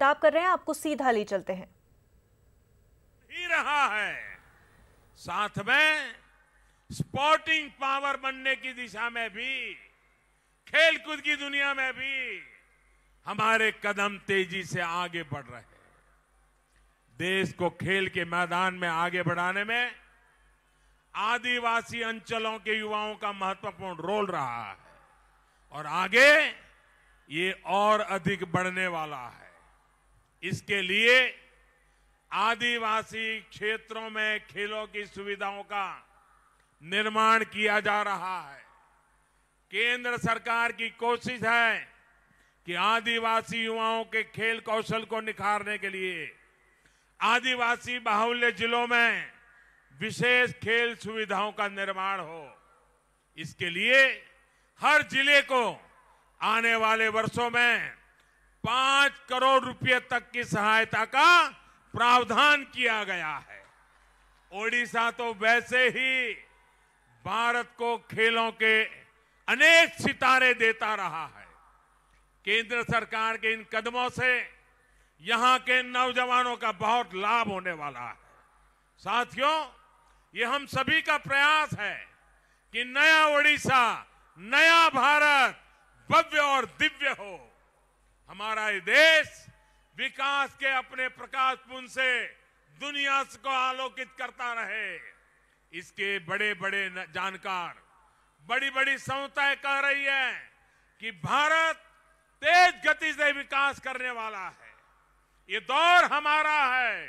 बेताब कर रहे हैं, आपको सीधा ले चलते हैं। ही रहा है, साथ में स्पोर्टिंग पावर बनने की दिशा में भी, खेलकूद की दुनिया में भी हमारे कदम तेजी से आगे बढ़ रहे हैं। देश को खेल के मैदान में आगे बढ़ाने में आदिवासी अंचलों के युवाओं का महत्वपूर्ण रोल रहा है और आगे ये और अधिक बढ़ने वाला है। इसके लिए आदिवासी क्षेत्रों में खेलों की सुविधाओं का निर्माण किया जा रहा है। केंद्र सरकार की कोशिश है कि आदिवासी युवाओं के खेल कौशल को निखारने के लिए आदिवासी बाहुल्य जिलों में विशेष खेल सुविधाओं का निर्माण हो। इसके लिए हर जिले को आने वाले वर्षों में 5 करोड़ रुपए तक की सहायता का प्रावधान किया गया है। ओडिशा तो वैसे ही भारत को खेलों के अनेक सितारे देता रहा है। केंद्र सरकार के इन कदमों से यहां के नौजवानों का बहुत लाभ होने वाला है। साथियों, ये हम सभी का प्रयास है कि नया ओडिशा, नया भारत भव्य और दिव्य हो। हमारा ये देश विकास के अपने प्रकाश पुंज से दुनिया को आलोकित करता रहे। इसके बड़े बड़े जानकार, बड़ी बड़ी संस्थाएं कह रही है कि भारत तेज गति से विकास करने वाला है। ये दौर हमारा है,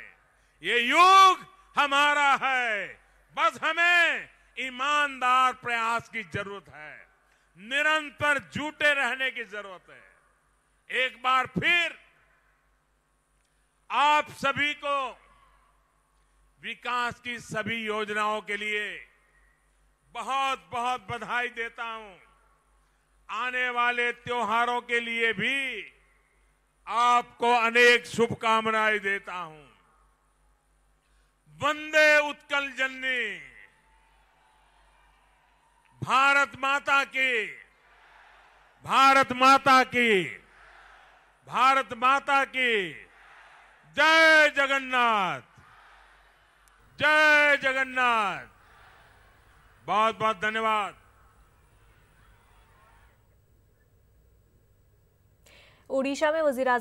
ये युग हमारा है। बस हमें ईमानदार प्रयास की जरूरत है, निरंतर जुटे रहने की जरूरत है। एक बार फिर आप सभी को विकास की सभी योजनाओं के लिए बहुत बहुत बधाई देता हूं। आने वाले त्योहारों के लिए भी आपको अनेक शुभकामनाएं देता हूं। वंदे उत्कल जननी, भारत माता की, भारत माता की, भारत माता की जय जगन्नाथ, जय जगन्नाथ। बहुत बहुत धन्यवाद। ओडिशा में वजीर